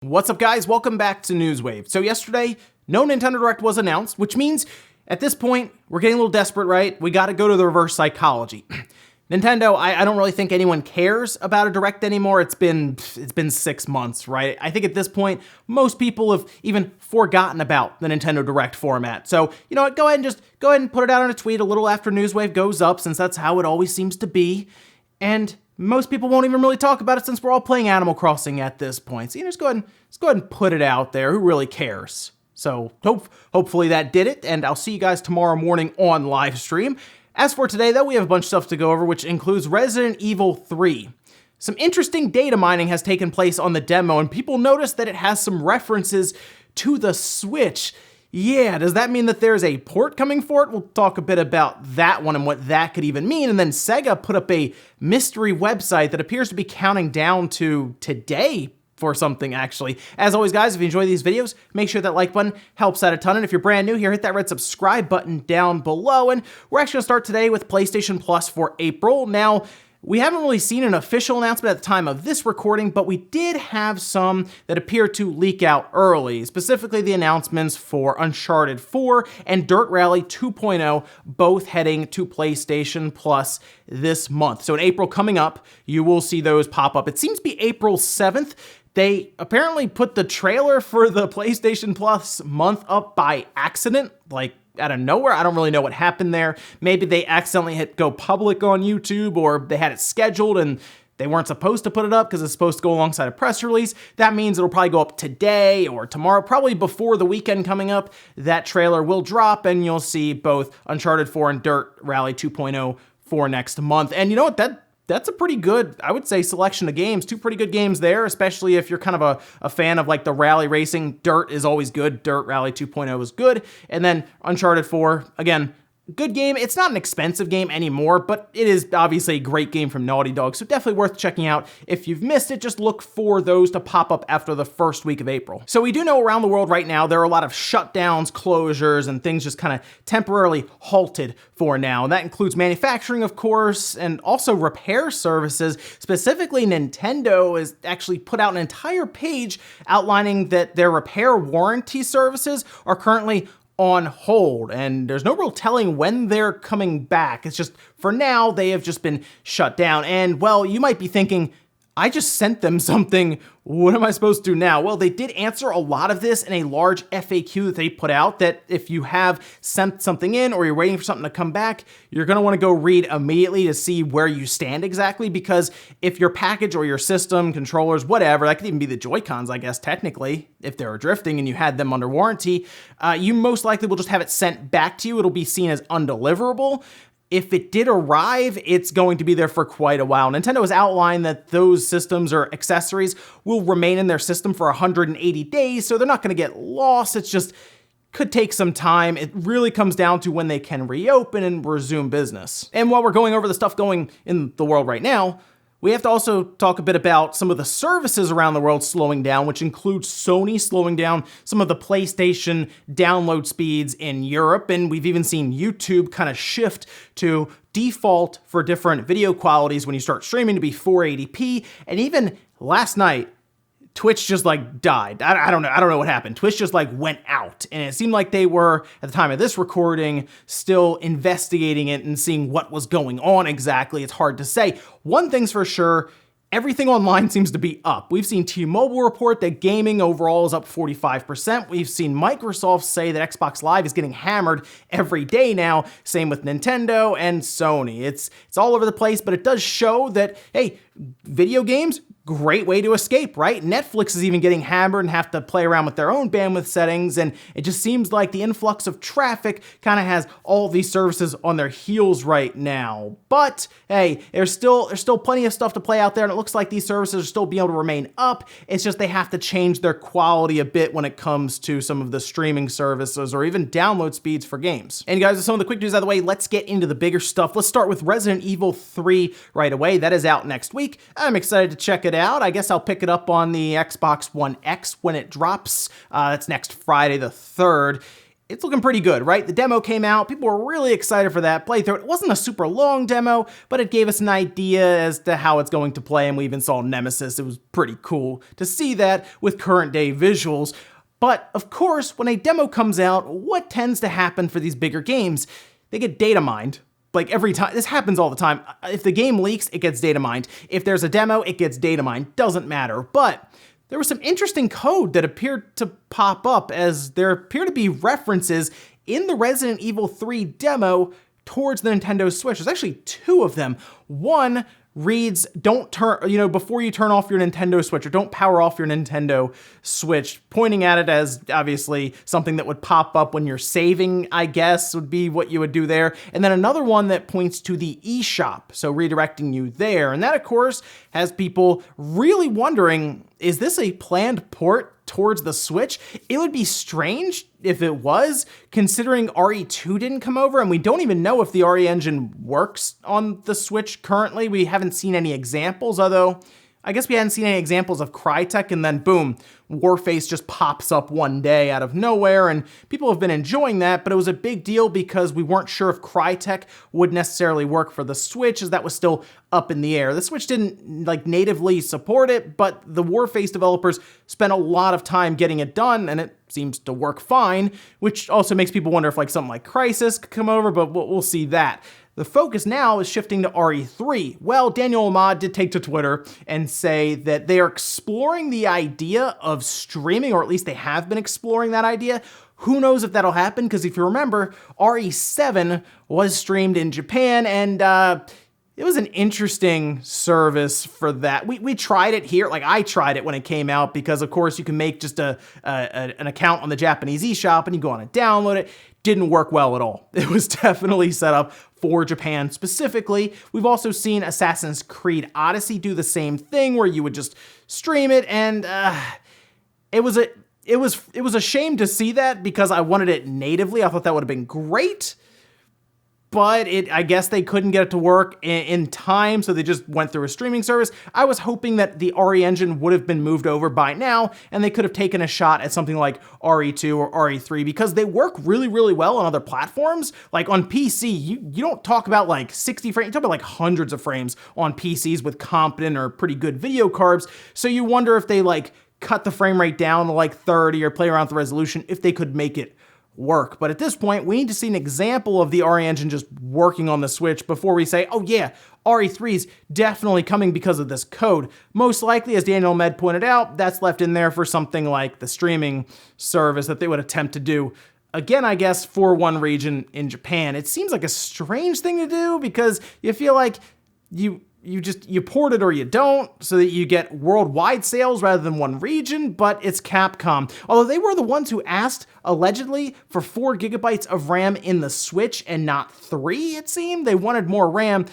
What's up, guys? Welcome back to Newswave. So yesterday, no Nintendo Direct was announced, which means at this point, we're getting a little desperate, right? We got to go to the reverse psychology. Nintendo, I don't really think anyone cares about a Direct anymore. It's been 6 months, right? I think at this point, most people have even forgotten about the Nintendo Direct format. So, you know what? Go ahead and put it out on a tweet a little after Newswave goes up, since that's how it always seems to be. And most people won't even really talk about it since we're all playing Animal Crossing at this point. So, you know, just go ahead and put it out there. Who really cares? So hopefully that did it, and I'll see you guys tomorrow morning on live stream. As for today, though, we have a bunch of stuff to go over, which includes Resident Evil 3. Some interesting data mining has taken place on the demo, and people noticed that it has some references to the Switch. Yeah, does that mean that there's a port coming for it? We'll talk a bit about that one and what that could even mean. And then SEGA put up a mystery website that appears to be counting down to today for something, actually. As always, guys, if you enjoy these videos, make sure that like button helps out a ton. And if you're brand new here, hit that red subscribe button down below. And we're actually gonna start today with PlayStation Plus for April. Now, we haven't really seen an official announcement at the time of this recording, but we did have some that appear to leak out early, specifically the announcements for Uncharted 4 and Dirt Rally 2.0, both heading to PlayStation Plus this month. So in April coming up, you will see those pop up. It seems to be April 7th. They apparently put the trailer for the PlayStation Plus month up by accident, like out of nowhere. I don't really know what happened there. Maybe they accidentally hit go public on YouTube, or they had it scheduled and they weren't supposed to put it up because it's supposed to go alongside a press release. That means it'll probably go up today or tomorrow, probably before the weekend coming up. That trailer will drop and you'll see both Uncharted 4 and Dirt Rally 2.0 for next month. And you know what? That's a pretty good, I would say, selection of games. Two pretty good games there, especially if you're kind of a fan of like the rally racing. Dirt is always good. Dirt Rally 2.0 is good. And then Uncharted 4, again, good game. It's not an expensive game anymore, but it is obviously a great game from Naughty Dog, so definitely worth checking out. If you've missed it, just look for those to pop up after the first week of April. So we do know around the world right now, there are a lot of shutdowns, closures, and things just kind of temporarily halted for now. And that includes manufacturing, of course, and also repair services. Specifically, Nintendo has actually put out an entire page outlining that their repair warranty services are currently on hold, and there's no real telling when they're coming back. It's just, for now, they have just been shut down. And, well, you might be thinking, I just sent them something. What am I supposed to do now? Well, they did answer a lot of this in a large FAQ that they put out, that if you have sent something in or you're waiting for something to come back, you're going to want to go read immediately to see where you stand exactly, because if your package or your system, controllers, whatever, that could even be the Joy-Cons, I guess, technically, if they're drifting and you had them under warranty, you most likely will just have it sent back to you. It'll be seen as undeliverable. If it did arrive, it's going to be there for quite a while. Nintendo has outlined that those systems or accessories will remain in their system for 180 days, so they're not going to get lost. It's just could take some time. It really comes down to when they can reopen and resume business. And while we're going over the stuff going in the world right now, we have to also talk a bit about some of the services around the world slowing down, which includes Sony slowing down some of the PlayStation download speeds in Europe. And we've even seen YouTube kind of shift to default for different video qualities when you start streaming to be 480p. And even last night, Twitch just like died. I don't know what happened. Twitch just like went out, and it seemed like they were, at the time of this recording, still investigating it and seeing what was going on exactly. It's hard to say. One thing's for sure, everything online seems to be up. We've seen T-Mobile report that gaming overall is up 45%. We've seen Microsoft say that Xbox Live is getting hammered every day now. Same with Nintendo and Sony. It's all over the place, but it does show that, hey, video games, great way to escape, right? Netflix is even getting hammered and have to play around with their own bandwidth settings, and it just seems like the influx of traffic kind of has all these services on their heels right now. But hey, there's still plenty of stuff to play out there, and it looks like these services are still being able to remain up. It's just they have to change their quality a bit when it comes to some of the streaming services or even download speeds for games. And guys, with some of the quick news out of the way, let's get into the bigger stuff. Let's start with Resident Evil 3 right away. That is out next week. I'm excited to check it out. I guess I'll pick it up on the Xbox One X when it drops. That's next Friday the 3rd. it's looking pretty good, right? The demo came out, people were really excited for that playthrough. It wasn't a super long demo, but it gave us an idea as to how it's going to play, and we even saw Nemesis. It was pretty cool to see that with current day visuals. But of course, when a demo comes out, what tends to happen for these bigger games? They get data mined. Like every time, this happens all the time. If the game leaks, it gets data mined. If there's a demo, it gets data mined. Doesn't matter. But there was some interesting code that appeared to pop up, as there appear to be references in the Resident Evil 3 demo towards the Nintendo Switch. There's actually two of them. One reads, don't turn, before you turn off your Nintendo Switch, or don't power off your Nintendo Switch, pointing at it as obviously something that would pop up when you're saving, I guess, would be what you would do there. And then another one that points to the eShop, so redirecting you there. And that, of course, has people really wondering, is this a planned port towards the Switch? It would be strange if it was, considering RE2 didn't come over, and we don't even know if the RE engine works on the Switch currently. We haven't seen any examples, although I guess we hadn't seen any examples of Crytek, and then boom, Warface just pops up one day out of nowhere, and people have been enjoying that, but it was a big deal because we weren't sure if Crytek would necessarily work for the Switch, as that was still up in the air. The Switch didn't natively support it, but the Warface developers spent a lot of time getting it done, and it seems to work fine, which also makes people wonder if something like Crysis could come over, but we'll see that. The focus now is shifting to RE3. Well, Daniel Ahmad did take to Twitter and say that they are exploring the idea of streaming, or at least they have been exploring that idea. Who knows if that'll happen, because if you remember, RE7 was streamed in Japan, and it was an interesting service for that. We tried it here, I tried it when it came out, because of course you can make just an account on the Japanese eShop and you go on and download it. Didn't work well at all. It was definitely set up for Japan specifically. We've also seen Assassin's Creed Odyssey do the same thing, where you would just stream it, and it was a shame to see that, because I wanted it natively. I thought that would have been great. But I guess they couldn't get it to work in time, so they just went through a streaming service. I was hoping that the RE engine would have been moved over by now, and they could have taken a shot at something like RE2 or RE3, because they work really, really well on other platforms. Like on PC, you don't talk about 60 frames, you talk about hundreds of frames on PCs with competent or pretty good video cards. So you wonder if they cut the frame rate down to 30 or play around with the resolution, if they could make it work. But at this point, we need to see an example of the RE engine just working on the Switch before we say, oh yeah, RE3 is definitely coming because of this code. Most likely, as Daniel Ahmad pointed out, that's left in there for something like the streaming service that they would attempt to do. Again, I guess, for one region in Japan. It seems like a strange thing to do, because you feel like you port it or you don't, so that you get worldwide sales rather than one region, but it's Capcom. Although they were the ones who asked, allegedly, for 4 gigabytes of RAM in the Switch and not 3, it seemed. They wanted more RAM,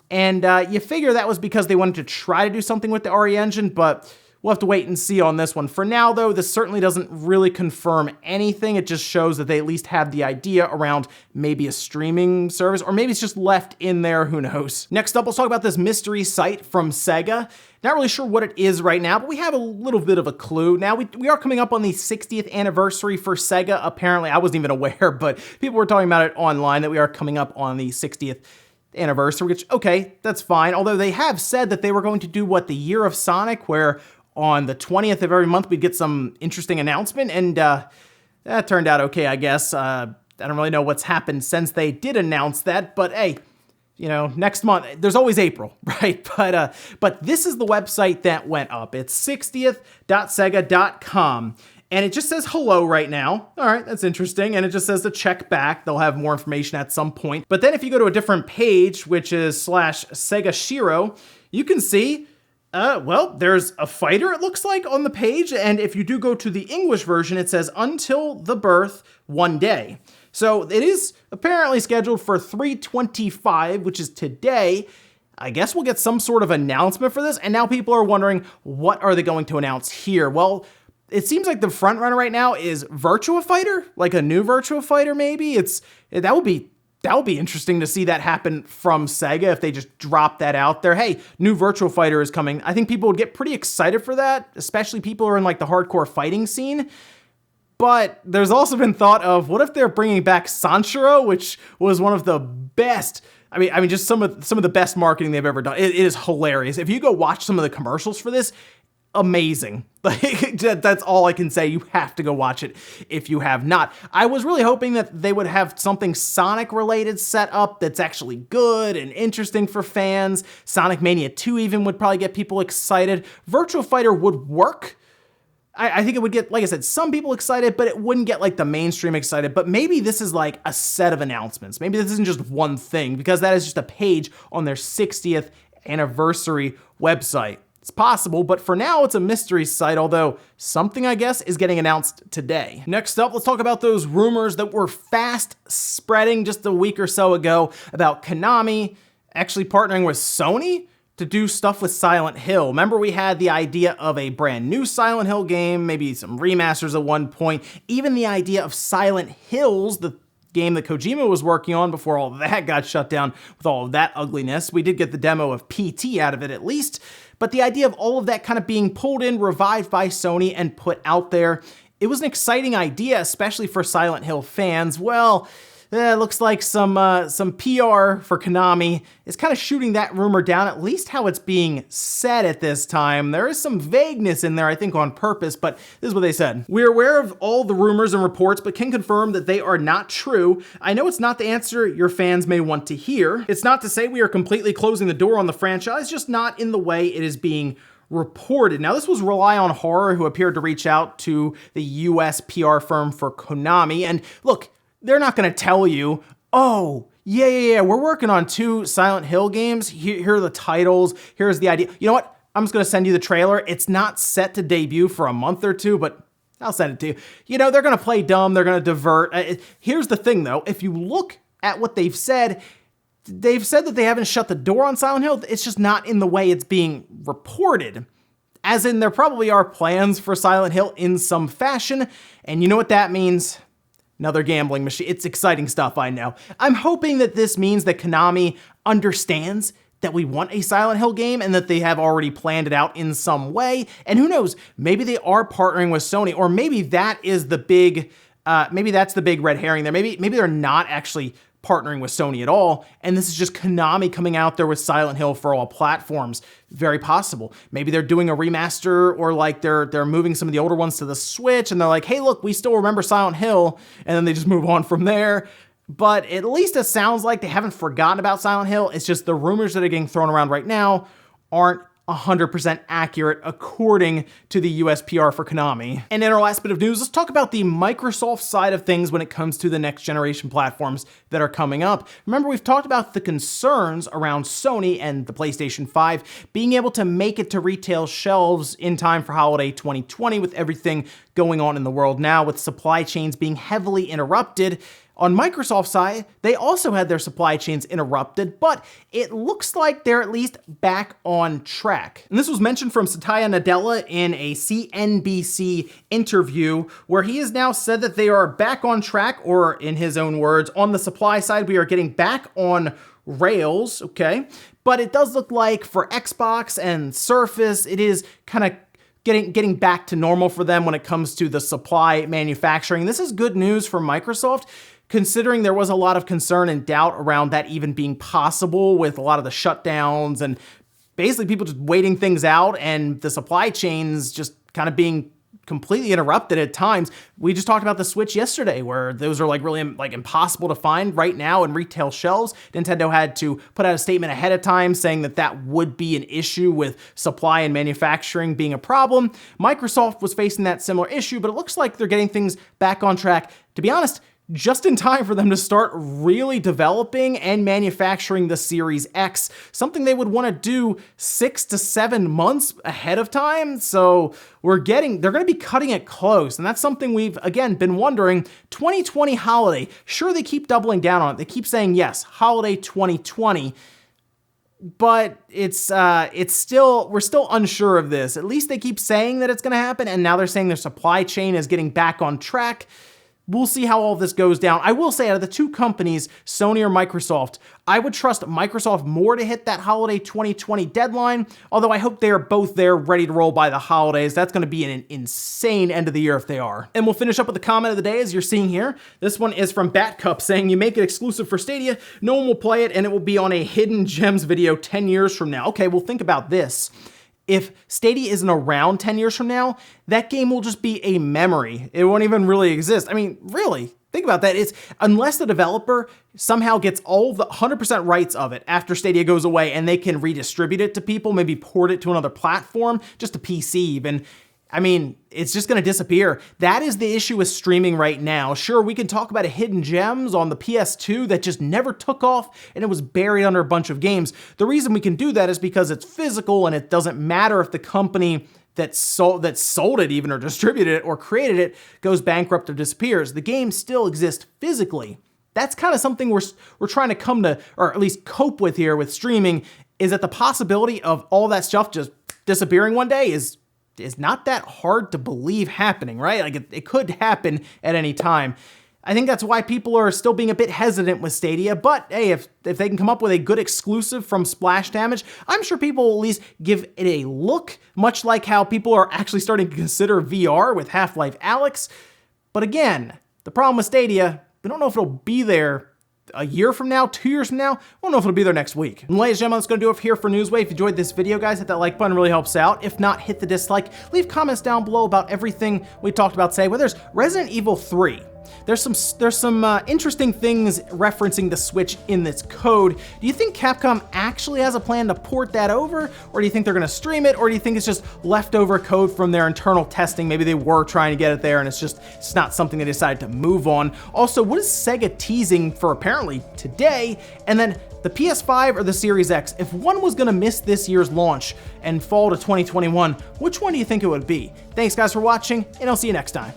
and you figure that was because they wanted to try to do something with the RE engine, but we'll have to wait and see on this one. For now, though, this certainly doesn't really confirm anything. It just shows that they at least have the idea around maybe a streaming service, or maybe it's just left in there, who knows. Next up, let's talk about this mystery site from SEGA. Not really sure what it is right now, but we have a little bit of a clue. Now, we are coming up on the 60th anniversary for SEGA. Apparently, I wasn't even aware, but people were talking about it online, that we are coming up on the 60th anniversary, which, okay, that's fine. Although they have said that they were going to do, the Year of Sonic, where on the 20th of every month, we'd get some interesting announcement, and that turned out okay, I guess. I don't really know what's happened since they did announce that, but hey, next month, there's always April, right? But this is the website that went up. It's 60th.sega.com, and it just says hello right now. All right, that's interesting, and it just says to check back. They'll have more information at some point. But then if you go to a different page, which is /Sega Shiro, you can see there's a fighter, it looks like, on the page, and if you do go to the English version, it says until the birth, 1 day. So it is apparently scheduled for 3/25, which is today. I guess we'll get some sort of announcement for this, and now people are wondering, what are they going to announce here? Well, it seems like the front runner right now is Virtua Fighter, like a new Virtua Fighter maybe. That would be interesting to see that happen from Sega, if they just drop that out there. Hey, new Virtual Fighter is coming. I think people would get pretty excited for that, especially people who are in the hardcore fighting scene. But there's also been thought of, what if they're bringing back Sanshiro, which was one of the best, I mean, just some of the best marketing they've ever done. It is hilarious. If you go watch some of the commercials for this, amazing. Like, that's all I can say. You have to go watch it if you have not. I was really hoping that they would have something Sonic related set up that's actually good and interesting for fans. Sonic Mania 2 even would probably get people excited. Virtua Fighter would work. I think it would get, like I said, some people excited, but it wouldn't get like the mainstream excited. But maybe this is like a set of announcements. Maybe this isn't just one thing, because that is just a page on their 60th anniversary website. It's possible, but for now it's a mystery site, although something, I guess, is getting announced today. Next up, let's talk about those rumors that were fast spreading just a week or so ago about Konami actually partnering with Sony to do stuff with Silent Hill. Remember, we had the idea of a brand new Silent Hill game, maybe some remasters at one point, even the idea of Silent Hills, the game that Kojima was working on before all of that got shut down with all of that ugliness. We did get the demo of PT out of it at least, but the idea of all of that kind of being pulled in, revived by Sony, and put out there, it was an exciting idea, especially for Silent Hill fans. Well, it looks like some PR for Konami is kind of shooting that rumor down, at least how it's being said at this time. There is some vagueness in there, I think on purpose, but this is what they said. We're aware of all the rumors and reports, but can confirm that they are not true. I know it's not the answer your fans may want to hear. It's not to say we are completely closing the door on the franchise, just not in the way it is being reported. Now, this was Rely on Horror, who appeared to reach out to the US PR firm for Konami, and look, they're not going to tell you, oh, yeah, we're working on 2 Silent Hill games. Here are the titles. Here's the idea. You know what? I'm just going to send you the trailer. It's not set to debut for a month or 2, but I'll send it to you. You know, they're going to play dumb. They're going to divert. Here's the thing, though. If you look at what they've said that they haven't shut the door on Silent Hill. It's just not in the way it's being reported. As in, there probably are plans for Silent Hill in some fashion. And you know what that means? Another gambling machine. It's exciting stuff, I know. I'm hoping that this means that Konami understands that we want a Silent Hill game and that they have already planned it out in some way. And who knows, maybe they are partnering with Sony, or maybe that is the big, maybe that's the big red herring there. Maybe they're not actually partnering with Sony at all, and this is just Konami coming out there with Silent Hill for all platforms. Very possible. Maybe they're doing a remaster, or like they're moving some of the older ones to the Switch, and they're like, hey, look, we still remember Silent Hill, and then they just move on from there. But at least it sounds like they haven't forgotten about Silent Hill. It's just the rumors that are getting thrown around right now aren't 100% accurate according to the US PR for Konami. And in our last bit of news, let's talk about the Microsoft side of things when it comes to the next generation platforms that are coming up. Remember, we've talked about the concerns around Sony and the PlayStation 5 being able to make it to retail shelves in time for holiday 2020 with everything going on in the world now, with supply chains being heavily interrupted. On Microsoft's side, they also had their supply chains interrupted, but it looks like they're at least back on track. And this was mentioned from Satya Nadella in a CNBC interview, where he has now said that they are back on track, or in his own words, on the supply side, we are getting back on rails, okay? But it does look like for Xbox and Surface, it is kind of getting back to normal for them when it comes to the supply manufacturing. This is good news for Microsoft, considering there was a lot of concern and doubt around that even being possible with a lot of the shutdowns and basically people just waiting things out and the supply chains just kind of being completely interrupted at times. We just talked about the Switch yesterday, where those are like really like impossible to find right now in retail shelves. Nintendo had to put out a statement ahead of time saying that that would be an issue with supply and manufacturing being a problem. Microsoft was facing that similar issue, but it looks like they're getting things back on track. To be honest, just in time for them to start really developing and manufacturing the Series X, something they would want to do 6 to 7 months ahead of time. So they're going to be cutting it close. And that's something we've, again, been wondering. 2020 holiday, sure, they keep doubling down on it. They keep saying, yes, holiday 2020. But we're still unsure of this. At least they keep saying that it's going to happen. And now they're saying their supply chain is getting back on track. We'll see how all this goes down. I will say, out of the two companies, Sony or Microsoft, I would trust Microsoft more to hit that holiday 2020 deadline, although I hope they are both there ready to roll by the holidays. That's going to be an insane end of the year if they are. And we'll finish up with the comment of the day, as you're seeing here. This one is from Batcup saying, you make it exclusive for Stadia, no one will play it, and it will be on a Hidden Gems video 10 years from now. Okay, well, think about this. If Stadia isn't around 10 years from now, that game will just be a memory. It won't even really exist. I mean, really, think about that. It's unless the developer somehow gets all the 100% rights of it after Stadia goes away and they can redistribute it to people, maybe port it to another platform, just a PC even. I mean, it's just going to disappear. That is the issue with streaming right now. Sure, we can talk about a Hidden Gems on the PS2 that just never took off and it was buried under a bunch of games. The reason we can do that is because it's physical and it doesn't matter if the company that sold it even or distributed it or created it goes bankrupt or disappears. The game still exists physically. That's kind of something we're trying to come to, or at least cope with here with streaming, is that the possibility of all that stuff just disappearing one day is not that hard to believe happening, right? Like it could happen at any time. I think that's why people are still being a bit hesitant with Stadia, but hey, if they can come up with a good exclusive from Splash Damage, I'm sure people will at least give it a look, much like how people are actually starting to consider VR with Half-Life Alyx. But again, the problem with Stadia, we don't know if it'll be there a year from now, 2 years from now. We don't know if it'll be there next week. And ladies and gentlemen, that's going to do it here for Newswave. If you enjoyed this video, guys, hit that like button, really helps out. If not, hit the dislike. Leave comments down below about everything we talked about today. Well, there's Resident Evil 3. There's some interesting things referencing the Switch in this code. Do you think Capcom actually has a plan to port that over? Or do you think they're gonna stream it? Or do you think it's just leftover code from their internal testing? Maybe they were trying to get it there and it's not something they decided to move on. Also, what is SEGA teasing for apparently today? And then the PS5 or the Series X, if one was gonna miss this year's launch and fall to 2021, which one do you think it would be? Thanks guys for watching, and I'll see you next time.